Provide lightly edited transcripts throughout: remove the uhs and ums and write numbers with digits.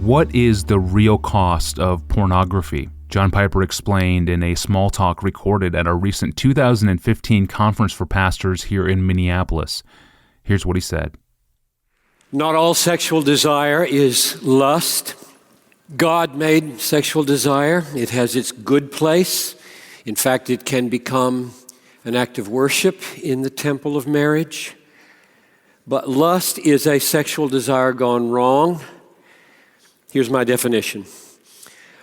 What is the real cost of pornography? John Piper explained in a small talk recorded at a recent 2015 conference for pastors here in Minneapolis. Here's what he said. Not all sexual desire is lust. God made sexual desire. It has its good place. In fact, it can become an act of worship in the temple of marriage. But lust is a sexual desire gone wrong. Here's my definition.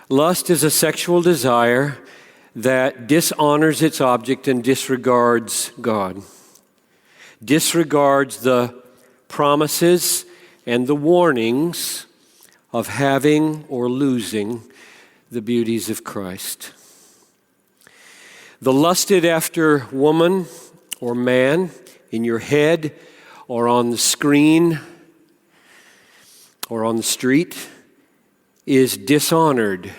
Lust is a sexual desire that dishonors its object and disregards God. Disregards the promises and the warnings of having or losing the beauties of Christ. The lusted after woman or man in your head or on the screen or on the street is dishonored,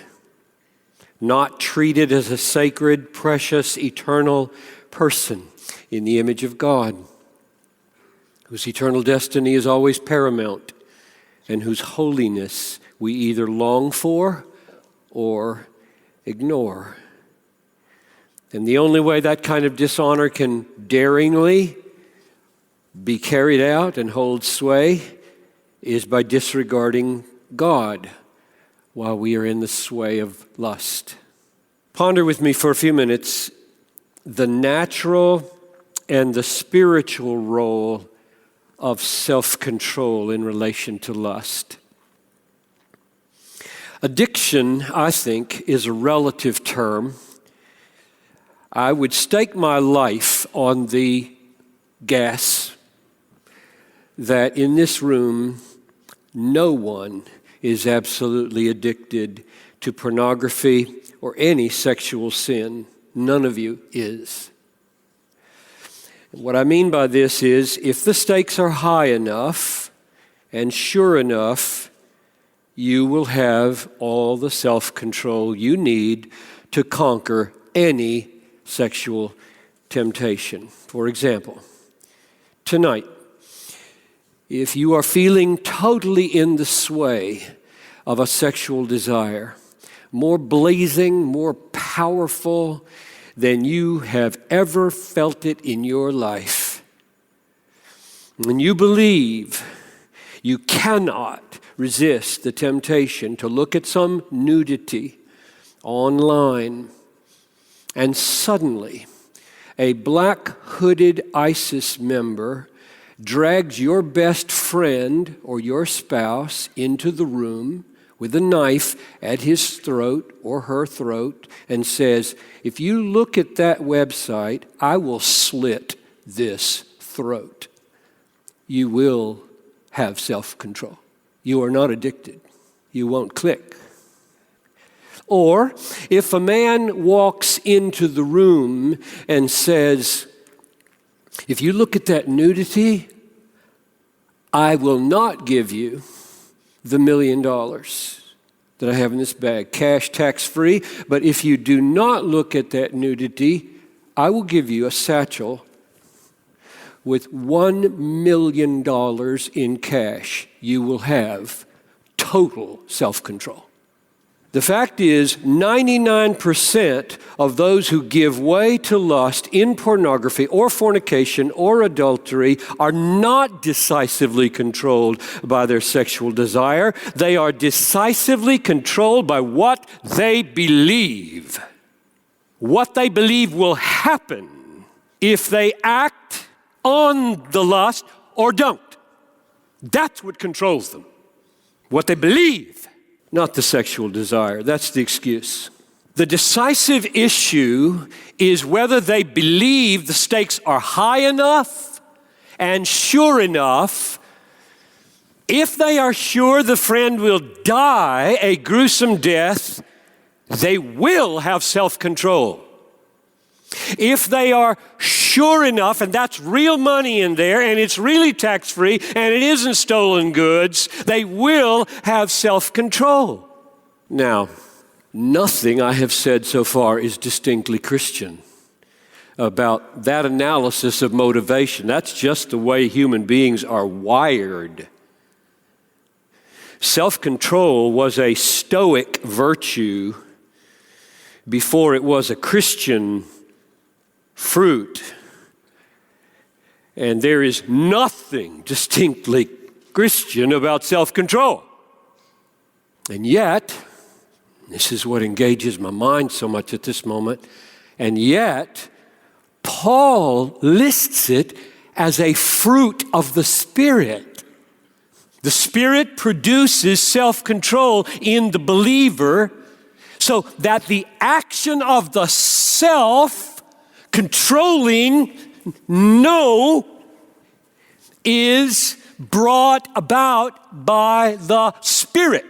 not treated as a sacred, precious, eternal person in the image of God, whose eternal destiny is always paramount and whose holiness we either long for or ignore. And the only way that kind of dishonor can daringly be carried out and hold sway is by disregarding God while we are in the sway of lust. Ponder with me for a few minutes the natural and the spiritual role of self-control in relation to lust. Addiction, I think, is a relative term. I would stake my life on the guess that in this room, no one is absolutely addicted to pornography or any sexual sin. None of you is. What I mean by this is, if the stakes are high enough and sure enough, you will have all the self-control you need to conquer any sexual temptation. For example, tonight, if you are feeling totally in the sway of a sexual desire, more blazing, more powerful than you have ever felt it in your life, and you believe you cannot resist the temptation to look at some nudity online, and suddenly a black hooded ISIS member drags your best friend or your spouse into the room with a knife at his throat or her throat and says, if you look at that website, I will slit this throat. You will have self-control. You are not addicted. You won't click. Or if a man walks into the room and says, if you look at that nudity, I will not give you the $1 million that I have in this bag, cash, tax-free. But if you do not look at that nudity, I will give you a satchel with $1 million in cash. You will have total self-control. The fact is, 99% of those who give way to lust in pornography or fornication or adultery are not decisively controlled by their sexual desire. They are decisively controlled by what they believe. What they believe will happen if they act on the lust or don't. That's what controls them. What they believe. Not the sexual desire. That's the excuse. The decisive issue is whether they believe the stakes are high enough and sure enough. If they are sure the friend will die a gruesome death, they will have self-control. If they are sure enough, and that's real money in there, and it's really tax-free, and it isn't stolen goods, they will have self-control. Now, nothing I have said so far is distinctly Christian about that analysis of motivation. That's just the way human beings are wired. Self-control was a Stoic virtue before it was a Christian fruit. And there is nothing distinctly Christian about self-control. And yet, this is what engages my mind so much at this moment, and yet, Paul lists it as a fruit of the Spirit. The Spirit produces self-control in the believer so that the action of the self controlling no is brought about by the Spirit.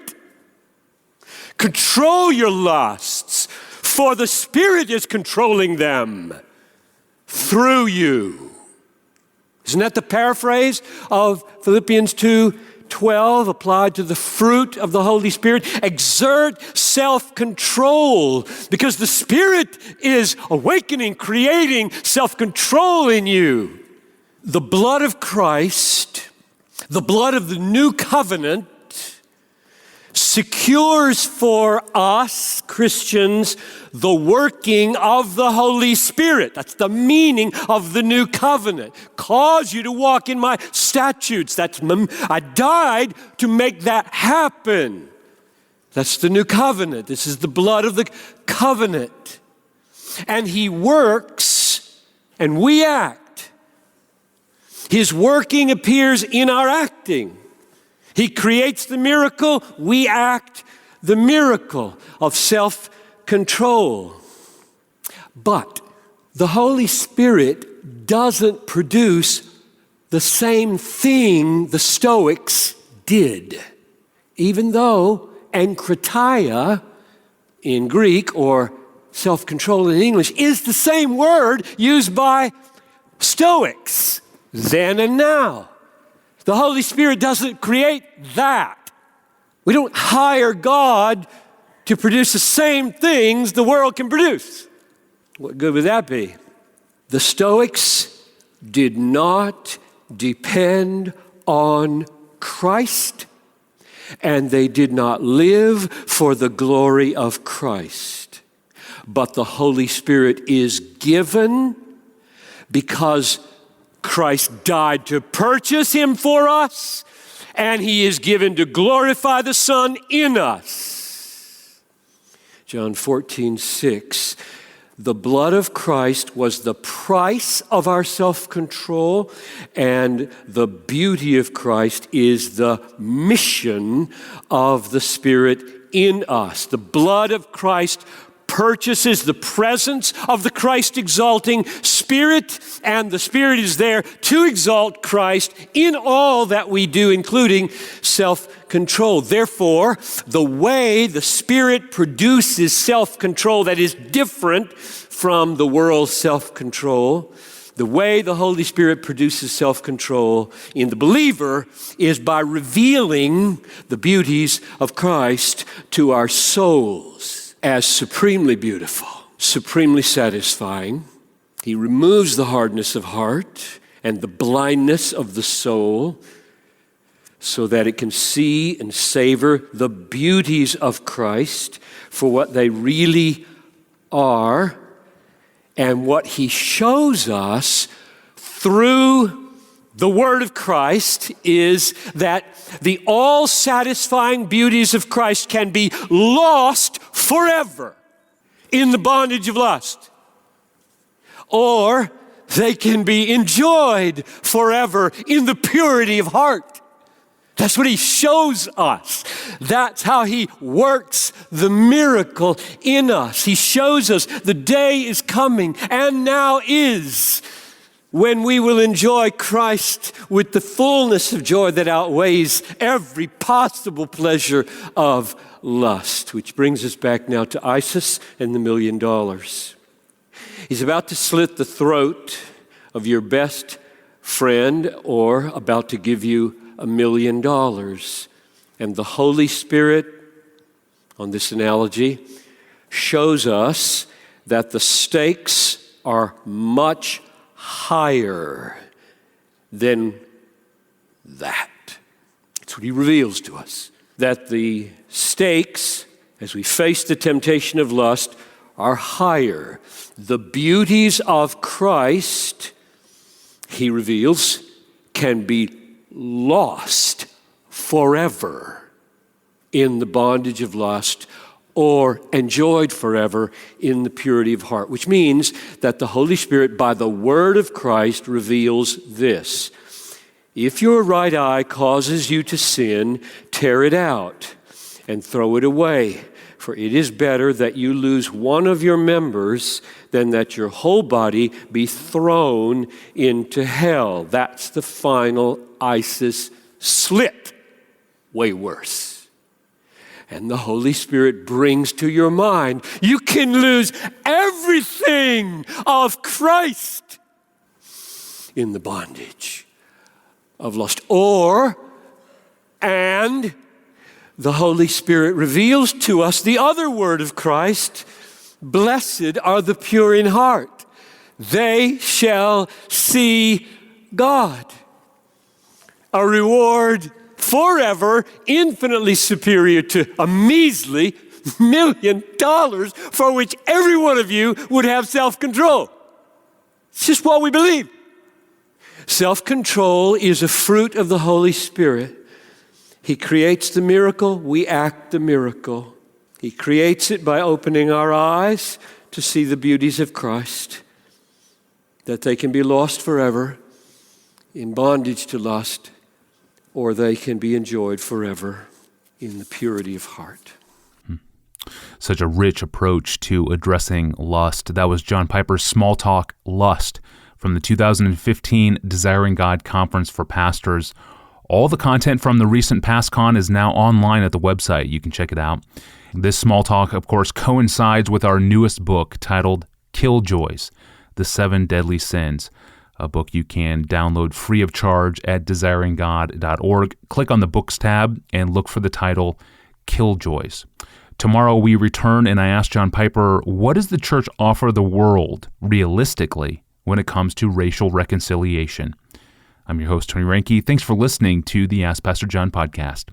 Control your lusts, for the Spirit is controlling them through you. Isn't that the paraphrase of Philippians 2:12 applied to the fruit of the Holy Spirit? Exert self-control because the Spirit is awakening, creating self-control in you. The blood of Christ, the blood of the new covenant, secures for us, Christians, the working of the Holy Spirit. That's the meaning of the new covenant. Cause you to walk in my statutes. I died to make that happen. That's the new covenant. This is the blood of the covenant. And He works and we act. His working appears in our acting. He creates the miracle, we act the miracle of self-control. But the Holy Spirit doesn't produce the same thing the Stoics did. Even though enkratia in Greek or self-control in English is the same word used by Stoics then and now. The Holy Spirit doesn't create that. We don't hire God to produce the same things the world can produce. What good would that be? The Stoics did not depend on Christ, and they did not live for the glory of Christ. But the Holy Spirit is given because Christ died to purchase Him for us, and He is given to glorify the Son in us. John 14:6, the blood of Christ was the price of our self-control, and the beauty of Christ is the mission of the Spirit in us. The blood of Christ purchases the presence of the Christ-exalting Spirit, and the Spirit is there to exalt Christ in all that we do, including self-control. Therefore, the way the Spirit produces self-control that is different from the world's self-control, the way the Holy Spirit produces self-control in the believer is by revealing the beauties of Christ to our souls as supremely beautiful, supremely satisfying. He removes the hardness of heart and the blindness of the soul so that it can see and savor the beauties of Christ for what they really are and what He shows us through the Word of Christ is that the all-satisfying beauties of Christ can be lost forever in the bondage of lust, or they can be enjoyed forever in the purity of heart. That's what He shows us. That's how He works the miracle in us. He shows us the day is coming and now is when we will enjoy Christ with the fullness of joy that outweighs every possible pleasure of lust. Which brings us back now to Isis and the $1 million. He's about to slit the throat of your best friend or about to give you $1 million. And the Holy Spirit, on this analogy, shows us that the stakes are much higher than that. That's what He reveals to us. that the stakes, as we face the temptation of lust, are higher. The beauties of Christ, he reveals, can be lost forever in the bondage of lust, or enjoyed forever in the purity of heart, which means that the Holy Spirit, by the word of Christ, reveals this. If your right eye causes you to sin, tear it out and throw it away. For it is better that you lose one of your members than that your whole body be thrown into hell. That's the final ISIS slip. Way worse. And the Holy Spirit brings to your mind, you can lose everything of Christ in the bondage of lust. And the Holy Spirit reveals to us the other word of Christ, blessed are the pure in heart. They shall see God. A reward forever, infinitely superior to a measly $1 million for which every one of you would have self-control. It's just what we believe. Self-control is a fruit of the Holy Spirit. He creates the miracle, we act the miracle. He creates it by opening our eyes to see the beauties of Christ, that they can be lost forever in bondage to lust, or they can be enjoyed forever in the purity of heart. Such a rich approach to addressing lust. That was John Piper's Small Talk, Lust, from the 2015 Desiring God Conference for Pastors. All the content from the recent PastCon is now online at the website. You can check it out. This small talk, of course, coincides with our newest book titled Killjoys, The 7 Deadly Sins, a book you can download free of charge at desiringgod.org. Click on the Books tab and look for the title Killjoys. Tomorrow we return and I ask John Piper, what does the church offer the world, realistically, when it comes to racial reconciliation? I'm your host, Tony Reinke. Thanks for listening to the Ask Pastor John podcast.